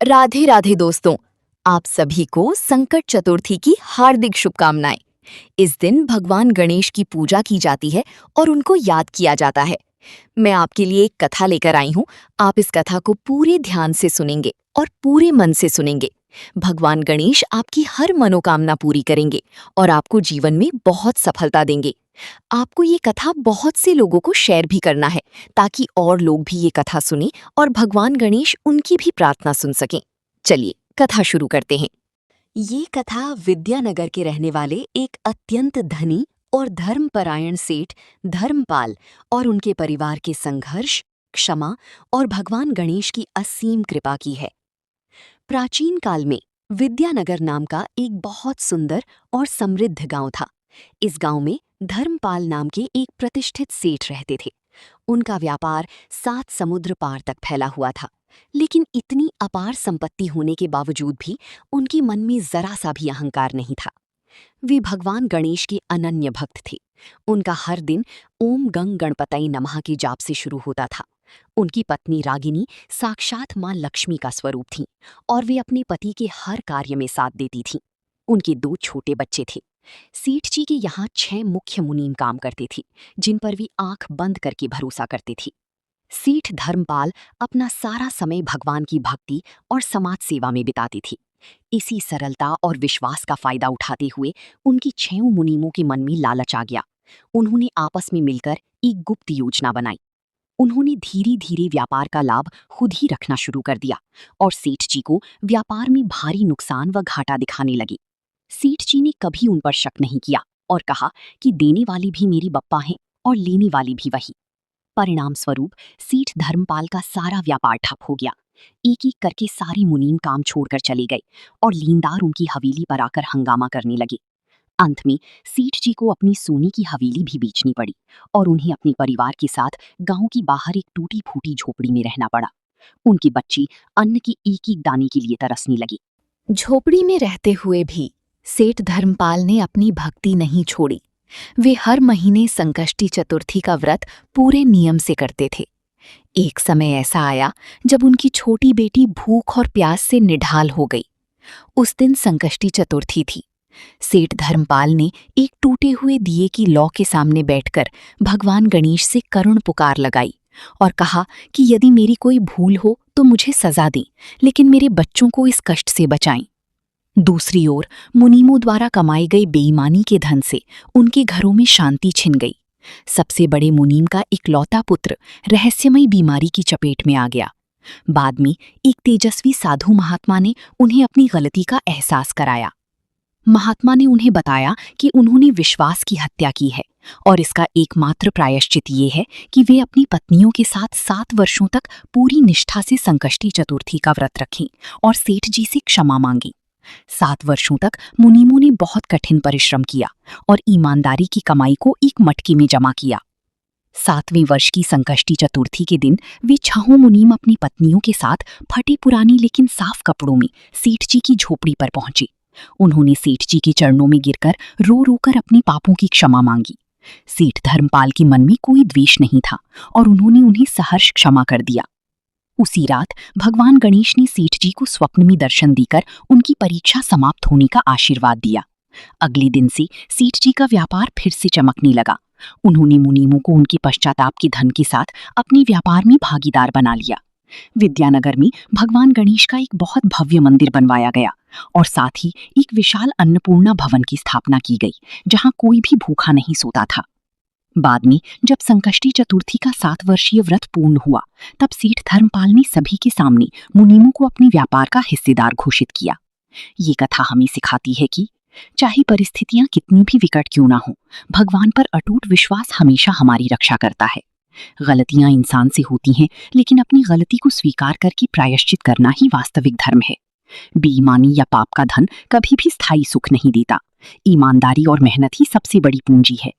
राधे राधे दोस्तों। आप सभी को संकट चतुर्थी की हार्दिक शुभकामनाएं। इस दिन भगवान गणेश की पूजा की जाती है और उनको याद किया जाता है। मैं आपके लिए एक कथा लेकर आई हूँ। आप इस कथा को पूरे ध्यान से सुनेंगे और पूरे मन से सुनेंगे। भगवान गणेश आपकी हर मनोकामना पूरी करेंगे और आपको जीवन में बहुत सफलता देंगे। आपको ये कथा बहुत से लोगों को शेयर भी करना है ताकि और लोग भी ये कथा सुनें और भगवान गणेश उनकी भी प्रार्थना सुन सकें। चलिए कथा शुरू करते हैं। ये कथा विद्यानगर के रहने वाले एक अत्यंत धनी और धर्मपरायण सेठ धर्मपाल और उनके परिवार के संघर्ष, क्षमा और भगवान गणेश की असीम कृपा की है। प्राचीन काल में विद्यानगर नाम का एक बहुत सुंदर और समृद्ध गांव था। इस गांव में धर्मपाल नाम के एक प्रतिष्ठित सेठ रहते थे। उनका व्यापार 7 समुद्र पार तक फैला हुआ था, लेकिन इतनी अपार संपत्ति होने के बावजूद भी उनके मन में जरा सा भी अहंकार नहीं था। वे भगवान गणेश के अनन्य भक्त थे। उनका हर दिन ओम गंग गणपतये नमः के जाप से शुरू होता था। उनकी पत्नी रागिनी साक्षात मां लक्ष्मी का स्वरूप थीं और वे अपने पति के हर कार्य में साथ देती थीं। उनके 2 छोटे बच्चे थे। सेठ जी के यहाँ 6 मुख्य मुनीम काम करते थे, जिन पर वे आंख बंद करके भरोसा करते थे। सेठ धर्मपाल अपना सारा समय भगवान की भक्ति और समाज सेवा में बिताती थी। इसी सरलता और विश्वास का फायदा उठाते हुए उनकी 6 मुनीमों के मन में लालच आ गया। उन्होंने आपस में मिलकर एक गुप्त योजना बनाई। उन्होंने धीरे धीरे व्यापार का लाभ खुद ही रखना शुरू कर दिया और सेठ जी को व्यापार में भारी नुकसान व घाटा दिखाने लगे। सेठ जी ने कभी उन पर शक नहीं किया और कहा कि देने वाली भी मेरी बप्पा हैं और लेने वाली भी वही। परिणाम स्वरूप सेठ धर्मपाल का सारा व्यापार ठप हो गया। एक एक करके सारे मुनीम काम छोड़कर चले गए और लेनदार उनकी हवेली पर आकर हंगामा करने लगे। अंत में सेठ जी को अपनी सोने की हवेली भी बेचनी पड़ी और उन्हें अपने परिवार के साथ गांव की बाहर एक टूटी फूटी झोपड़ी में रहना पड़ा। उनके बच्चे अन्न की एक एक दाने के लिए तरसने लगे। झोपड़ी में रहते हुए भी सेठ धर्मपाल ने अपनी भक्ति नहीं छोड़ी। वे हर महीने संकष्टी चतुर्थी का व्रत पूरे नियम से करते थे। एक समय ऐसा आया जब उनकी छोटी बेटी भूख और प्यास से निढाल हो गई। उस दिन संकष्टी चतुर्थी थी। सेठ धर्मपाल ने एक टूटे हुए दिए की लौ के सामने बैठकर भगवान गणेश से करुण पुकार लगाई और कहा कि यदि मेरी कोई भूल हो तो मुझे सजा दें, लेकिन मेरे बच्चों को इस कष्ट से बचाएं। दूसरी ओर मुनीमों द्वारा कमाई गई बेईमानी के धन से उनके घरों में शांति छिन गई। सबसे बड़े मुनीम का इकलौता पुत्र रहस्यमयी बीमारी की चपेट में आ गया। बाद में एक तेजस्वी साधु महात्मा ने उन्हें अपनी गलती का एहसास कराया। महात्मा ने उन्हें बताया कि उन्होंने विश्वास की हत्या की है और इसका एकमात्र प्रायश्चित ये है कि वे अपनी पत्नियों के साथ 7 वर्षों तक पूरी निष्ठा से संकष्टी चतुर्थी का व्रत रखें और सेठ जी से क्षमा मांगें। 7 वर्षों तक मुनीमों ने बहुत कठिन परिश्रम किया और ईमानदारी की कमाई को एक मटके में जमा किया। 7वें वर्ष की संकष्टी चतुर्थी के दिन वे 6 मुनीम अपनी पत्नियों के साथ फटे पुरानी लेकिन साफ कपड़ों में सेठ जी की झोपड़ी पर पहुंचे। उन्होंने सेठ जी के चरणों में गिरकर रो रो कर अपने पापों की क्षमा मांगी। सेठ धर्मपाल के मन में कोई द्वेष नहीं था और उन्होंने उन्हें सहर्ष क्षमा कर दिया। उसी रात भगवान गणेश ने सेठ जी को स्वप्न में दर्शन देकर उनकी परीक्षा समाप्त होने का आशीर्वाद दिया। अगले दिन से सेठ जी का व्यापार फिर से चमकने लगा। उन्होंने मुनीमों को उनके पश्चाताप के धन के साथ अपने व्यापार में भागीदार बना लिया। विद्यानगर में भगवान गणेश का एक बहुत भव्य मंदिर बनवाया गया और साथ ही एक विशाल अन्नपूर्णा भवन की स्थापना की गई, जहां कोई भी भूखा नहीं सोता था। बाद में जब संकष्टी चतुर्थी का 7 वर्षीय व्रत पूर्ण हुआ, तब सेठ धर्मपाल ने सभी के सामने मुनीमों को अपने व्यापार का हिस्सेदार घोषित किया। ये कथा हमें सिखाती है कि चाहे परिस्थितियां कितनी भी विकट क्यों ना हो, भगवान पर अटूट विश्वास हमेशा हमारी रक्षा करता है। गलतियां इंसान से होती हैं, लेकिन अपनी गलती को स्वीकार करके प्रायश्चित करना ही वास्तविक धर्म है। बेईमानी या पाप का धन कभी भी स्थायी सुख नहीं देता। ईमानदारी और मेहनत ही सबसे बड़ी पूंजी है।